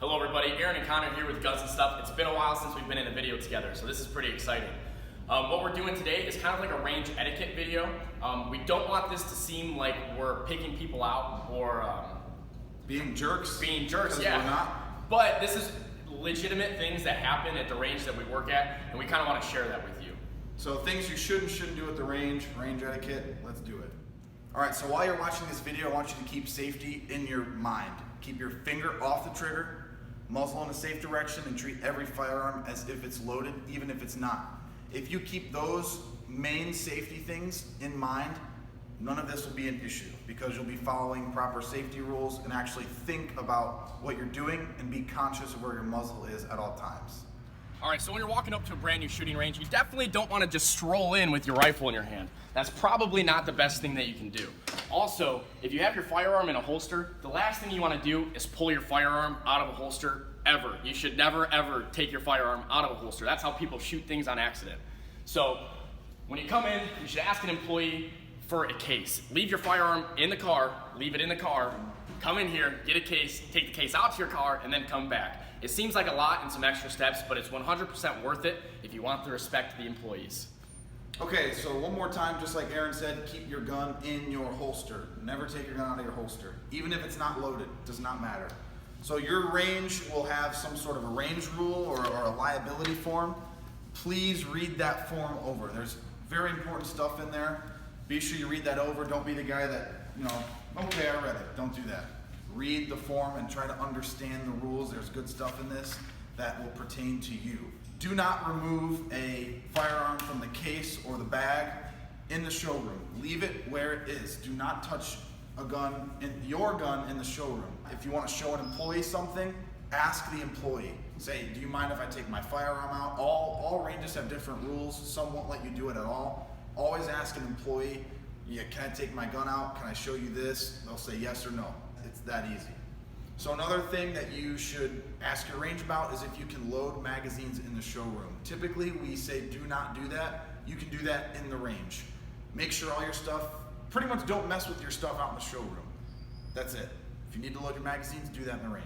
Hello everybody, Aaron and Connor here with Guns and Stuff. It's been a while since we've been in a video together, so this is pretty exciting. What we're doing today is kind of like a range etiquette video. We don't want this to seem like we're picking people out or being jerks. Yeah. We're not. But this is legitimate things that happen at the range that we work at, and we kind of want to share that with you. So things you should and shouldn't do at the range etiquette, let's do it. All right, so while you're watching this video, I want you to keep safety in your mind. Keep your finger off the trigger, muzzle in a safe direction, and treat every firearm as if it's loaded, even if it's not. If you keep those main safety things in mind, none of this will be an issue because you'll be following proper safety rules and actually think about what you're doing and be conscious of where your muzzle is at all times. All right, so when you're walking up to a brand new shooting range, you definitely don't want to just stroll in with your rifle in your hand. That's probably not the best thing that you can do. Also, if you have your firearm in a holster, the last thing you want to do is pull your firearm out of a holster ever. You should never ever take your firearm out of a holster. That's how people shoot things on accident. So when you come in, you should ask an employee for a case. Leave your firearm in the car, leave it in the car, come in here, get a case, take the case out to your car, and then come back. It seems like a lot and some extra steps, but it's 100% worth it if you want to respect the employees. Okay, so one more time, just like Aaron said, keep your gun in your holster. Never take your gun out of your holster. Even if it's not loaded, it does not matter. So your range will have some sort of a range rule or a liability form. Please read that form over. There's very important stuff in there. Be sure you read that over. Don't be the guy that, okay, I read it. Don't do that. Read the form and try to understand the rules. There's good stuff in this that will pertain to you. Do not remove a firearm from the case or the bag in the showroom. Leave it where it is. Do not touch your gun in the showroom. If you want to show an employee something, ask the employee. Say, do you mind if I take my firearm out? All ranges have different rules. Some won't let you do it at all. Always ask an employee, yeah, can I take my gun out? Can I show you this? They'll say yes or no. It's that easy. So another thing that you should ask your range about is if you can load magazines in the showroom. Typically, we say do not do that. You can do that in the range. Make sure all your stuff, pretty much don't mess with your stuff out in the showroom. That's it. If you need to load your magazines, do that in the range.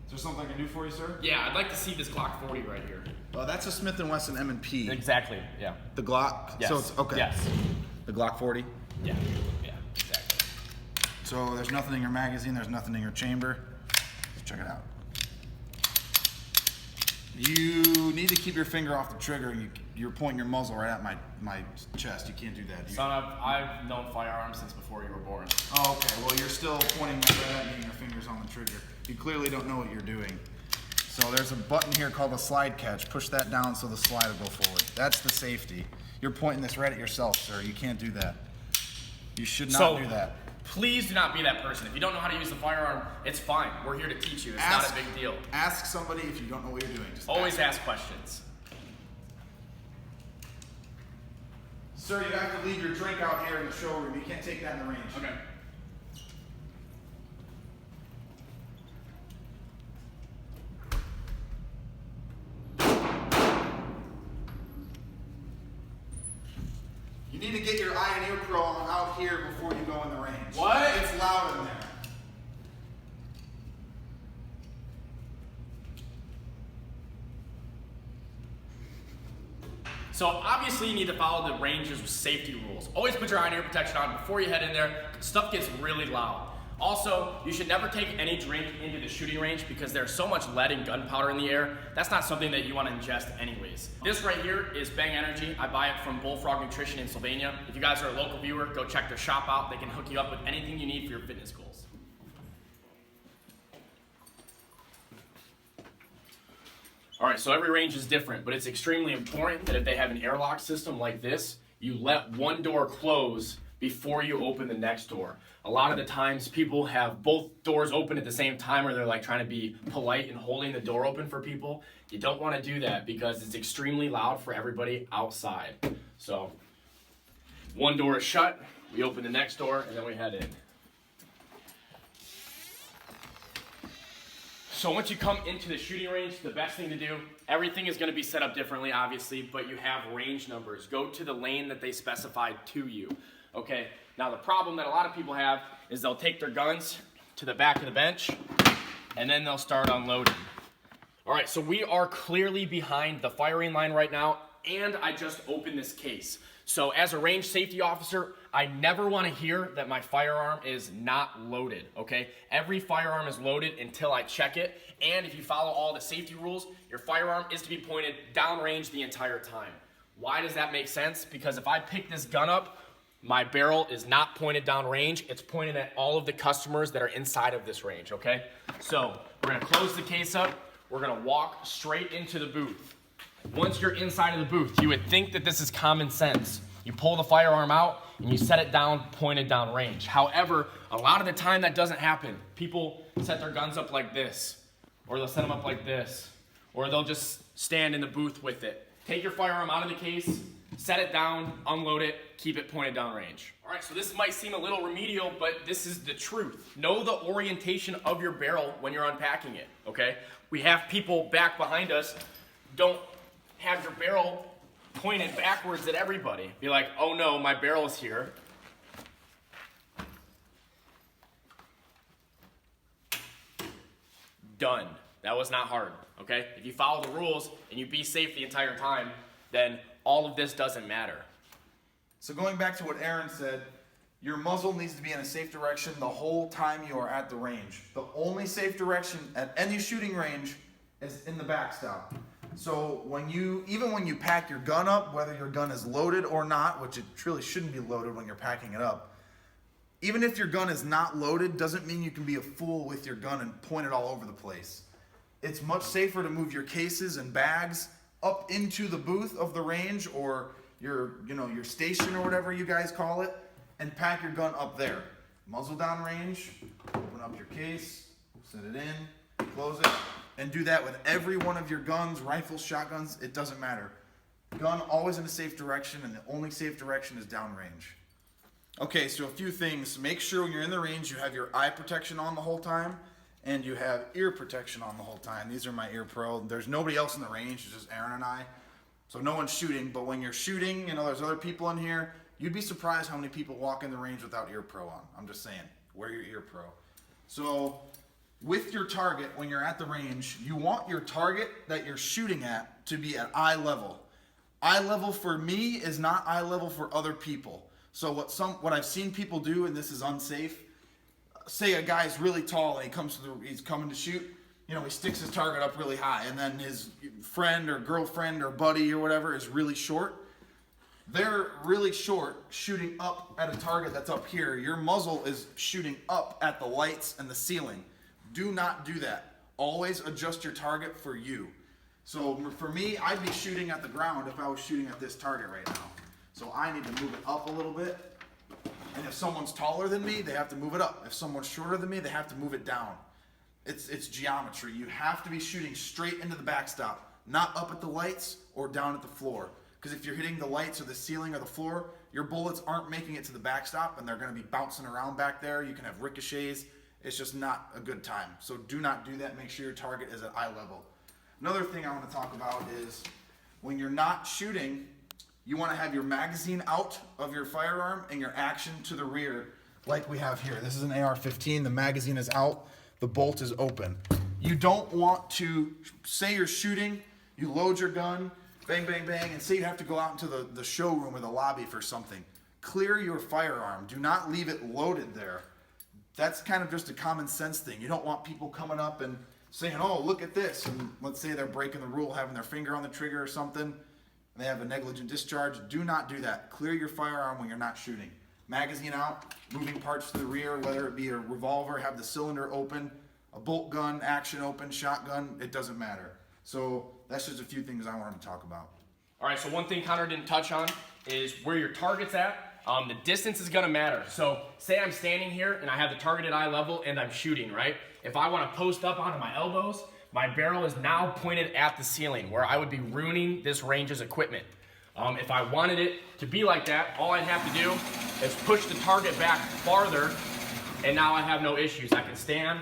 Is there something I can do for you, sir? Yeah, I'd like to see this Glock 40 right here. That's a Smith & Wesson M&P. Exactly, yeah. The Glock? Yes. So it's, okay. Yes. The Glock 40? Yeah, exactly. So there's nothing in your magazine, there's nothing in your chamber. Let's check it out. You need to keep your finger off the trigger and you're pointing your muzzle right at my chest. You can't do that. Son, I've known firearms since before you were born. Oh, okay. Well, you're still pointing right at me and your finger's on the trigger. You clearly don't know what you're doing. So there's a button here called a slide catch. Push that down so the slide will go forward. That's the safety. You're pointing this right at yourself, sir. You can't do that. You should not do that. Please do not be that person. If you don't know how to use the firearm, it's fine. We're here to teach you. It's not a big deal. Ask somebody if you don't know what you're doing. Just always ask questions. Sir, you have to leave your drink out here in the showroom. You can't take that in the range. Okay. You need to get your eye and ear pro on out here before you go in the range. What? It's loud in there. So obviously you need to follow the range's safety rules. Always put your eye and ear protection on before you head in there. Stuff gets really loud. Also, you should never take any drink into the shooting range because there's so much lead and gunpowder in the air. That's not something that you want to ingest anyways. This right here is Bang Energy. I buy it from Bullfrog Nutrition in Sylvania. If you guys are a local viewer, go check their shop out. They can hook you up with anything you need for your fitness goals. All right, so every range is different, but it's extremely important that if they have an airlock system like this, you let one door close before you open the next door. A lot of the times people have both doors open at the same time, or they're like trying to be polite and holding the door open for people. You don't want to do that because it's extremely loud for everybody outside. So one door is shut, we open the next door, and then we head in. So once you come into the shooting range, the best thing to do, everything is going to be set up differently, obviously, but you have range numbers. Go to the lane that they specified to you. Okay, now the problem that a lot of people have is they'll take their guns to the back of the bench and then they'll start unloading. All right, so we are clearly behind the firing line right now, and I just opened this case. So as a range safety officer, I never want to hear that my firearm is not loaded, okay? Every firearm is loaded until I check it, and if you follow all the safety rules, your firearm is to be pointed downrange the entire time. Why does that make sense? Because if I pick this gun up, my barrel is not pointed downrange, it's pointed at all of the customers that are inside of this range, okay? So we're gonna close the case up, we're gonna walk straight into the booth. Once you're inside of the booth, you would think that this is common sense. You pull the firearm out and you set it down, pointed down range. However, a lot of the time that doesn't happen. People set their guns up like this, or they'll set them up like this, or they'll just stand in the booth with it. Take your firearm out of the case, set it down, unload it, keep it pointed down range. All right, so this might seem a little remedial, but this is the truth. Know the orientation of your barrel when you're unpacking it, okay? We have people back behind us, don't have your barrel pointed backwards at everybody. Be like, oh no, my barrel is here. Done. That was not hard, okay? If you follow the rules and you be safe the entire time, then all of this doesn't matter. So going back to what Aaron said, your muzzle needs to be in a safe direction the whole time you are at the range. The only safe direction at any shooting range is in the backstop. So even when you pack your gun up, whether your gun is loaded or not, which it truly shouldn't be loaded when you're packing it up, even if your gun is not loaded, doesn't mean you can be a fool with your gun and point it all over the place. It's much safer to move your cases and bags up into the booth of the range or your station or whatever you guys call it, and pack your gun up there. Muzzle down range, open up your case, set it in, close it, and do that with every one of your guns, rifles, shotguns, it doesn't matter. Gun always in a safe direction, and the only safe direction is downrange. Okay, so a few things. Make sure when you're in the range you have your eye protection on the whole time, and you have ear protection on the whole time. These are my Ear Pro. There's nobody else in the range, it's just Aaron and I. So no one's shooting, but when you're shooting, there's other people in here, you'd be surprised how many people walk in the range without Ear Pro on. I'm just saying, wear your Ear Pro. So with your target, when you're at the range, you want your target that you're shooting at to be at eye level. Eye level for me is not eye level for other people. So what I've seen people do, and this is unsafe, say a guy's really tall and he's coming to shoot, he sticks his target up really high, and then his friend or girlfriend or buddy or whatever is really short. They're really short, shooting up at a target that's up here. Your muzzle is shooting up at the lights and the ceiling. Do not do that. Always adjust your target for you. So for me, I'd be shooting at the ground if I was shooting at this target right now. So I need to move it up a little bit. And if someone's taller than me, they have to move it up. If someone's shorter than me, they have to move it down. It's geometry. You have to be shooting straight into the backstop, not up at the lights or down at the floor. Because if you're hitting the lights or the ceiling or the floor, your bullets aren't making it to the backstop, and they're going to be bouncing around back there. You can have ricochets. It's just not a good time. So do not do that. Make sure your target is at eye level. Another thing I want to talk about is when you're not shooting, you want to have your magazine out of your firearm and your action to the rear like we have here. This is an AR-15. The magazine is out. The bolt is open. You don't want to, say you're shooting, you load your gun, bang, bang, bang, and say you have to go out into the showroom or the lobby for something. Clear your firearm. Do not leave it loaded there. That's kind of just a common sense thing. You don't want people coming up and saying, oh, look at this. And let's say they're breaking the rule, having their finger on the trigger or something, and they have a negligent discharge. Do not do that. Clear your firearm when you're not shooting. Magazine out, moving parts to the rear, whether it be a revolver, have the cylinder open, a bolt gun, action open, shotgun, it doesn't matter. So that's just a few things I wanted to talk about. All right, so one thing Connor didn't touch on is where your target's at. The distance is gonna matter. So say I'm standing here and I have the target at eye level and I'm shooting, right? If I wanna post up onto my elbows, my barrel is now pointed at the ceiling where I would be ruining this range's equipment. If I wanted it to be like that, all I'd have to do is push the target back farther, and now I have no issues. I can stand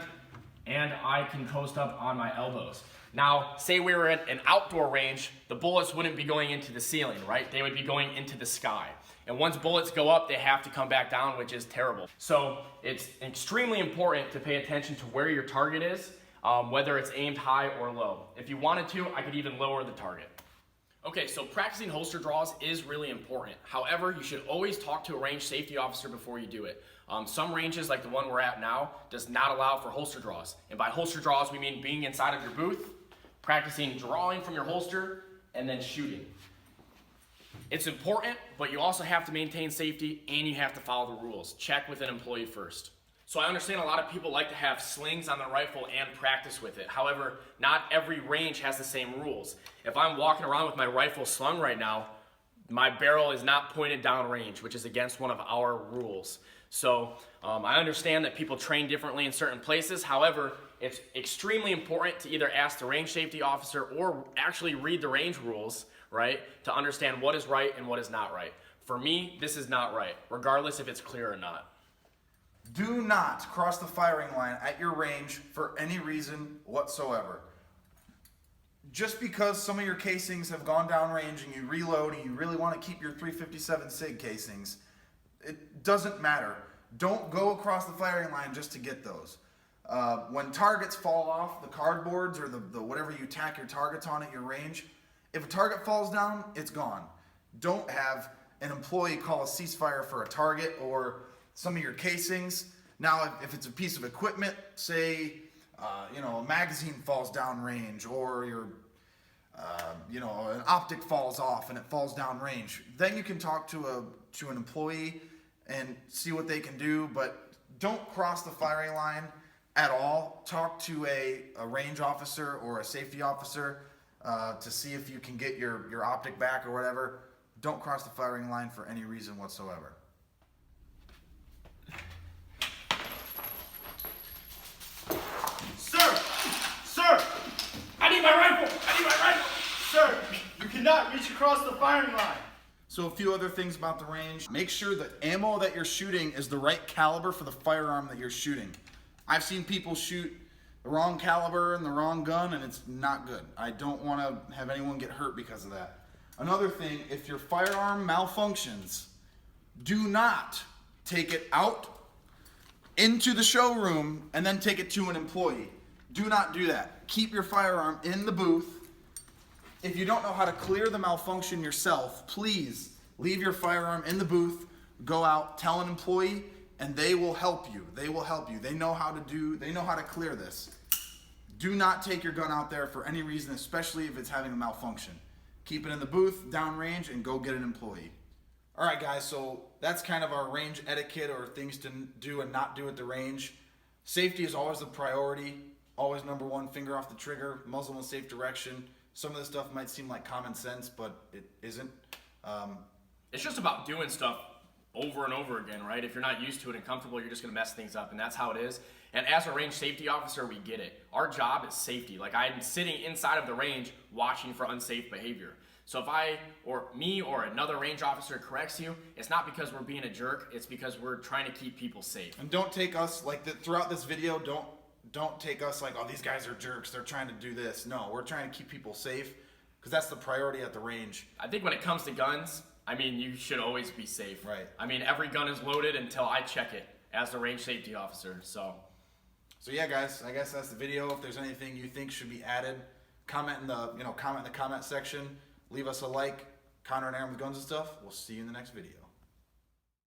and I can post up on my elbows. Now, say we were at an outdoor range, the bullets wouldn't be going into the ceiling, right? They would be going into the sky. And once bullets go up, they have to come back down, which is terrible. So it's extremely important to pay attention to where your target is. whether it's aimed high or low. If you wanted to, I could even lower the target. Okay, so practicing holster draws is really important. However, you should always talk to a range safety officer before you do it. Some ranges, like the one we're at now, does not allow for holster draws. And by holster draws, we mean being inside of your booth, practicing drawing from your holster, and then shooting. It's important, but you also have to maintain safety and you have to follow the rules. Check with an employee first. So I understand a lot of people like to have slings on their rifle and practice with it. However, not every range has the same rules. If I'm walking around with my rifle slung right now, my barrel is not pointed down range, which is against one of our rules. So I understand that people train differently in certain places. However, it's extremely important to either ask the range safety officer or actually read the range rules, right, to understand what is right and what is not right. For me, this is not right, regardless if it's clear or not. Do not cross the firing line at your range for any reason whatsoever. Just because some of your casings have gone down range and you reload and you really want to keep your 357 SIG casings, it doesn't matter. Don't go across the firing line just to get those. When targets fall off the cardboards or the whatever you tack your targets on at your range, if a target falls down, it's gone. Don't have an employee call a ceasefire for a target or some of your casings. Now, if it's a piece of equipment, say, a magazine falls down range, or an optic falls off and it falls down range, then you can talk to an employee and see what they can do. But don't cross the firing line at all. Talk to a range officer or a safety officer to see if you can get your optic back or whatever. Don't cross the firing line for any reason whatsoever. Sir! I need my rifle! Sir, you cannot reach across the firing line. So a few other things about the range. Make sure the ammo that you're shooting is the right caliber for the firearm that you're shooting. I've seen people shoot the wrong caliber and the wrong gun, and it's not good. I don't want to have anyone get hurt because of that. Another thing, if your firearm malfunctions, do not take it out into the showroom and then take it to an employee. Do not do that. Keep your firearm in the booth. If you don't know how to clear the malfunction yourself, please leave your firearm in the booth, go out, tell an employee, and they will help you. They will help you. They know how to clear this. Do not take your gun out there for any reason, especially if it's having a malfunction. Keep it in the booth, downrange, and go get an employee. All right, guys, so that's kind of our range etiquette or things to do and not do at the range. Safety is always the priority, always number one, finger off the trigger, muzzle in safe direction. Some of this stuff might seem like common sense, but it isn't. It's just about doing stuff over and over again, right? If you're not used to it and comfortable, you're just gonna mess things up, and that's how it is. And as a range safety officer, we get it. Our job is safety. Like, I'm sitting inside of the range watching for unsafe behavior. So if I, or me, or another range officer corrects you, it's not because we're being a jerk, it's because we're trying to keep people safe. And don't take us, like throughout this video, don't take us like, oh, these guys are jerks, they're trying to do this. No, we're trying to keep people safe, because that's the priority at the range. I think when it comes to guns, I mean, you should always be safe. Right. I mean, every gun is loaded until I check it as the range safety officer, so. So yeah, guys, I guess that's the video. If there's anything you think should be added, comment in the comment section. Leave us a like. Connor and Aaron with guns and stuff. We'll see you in the next video.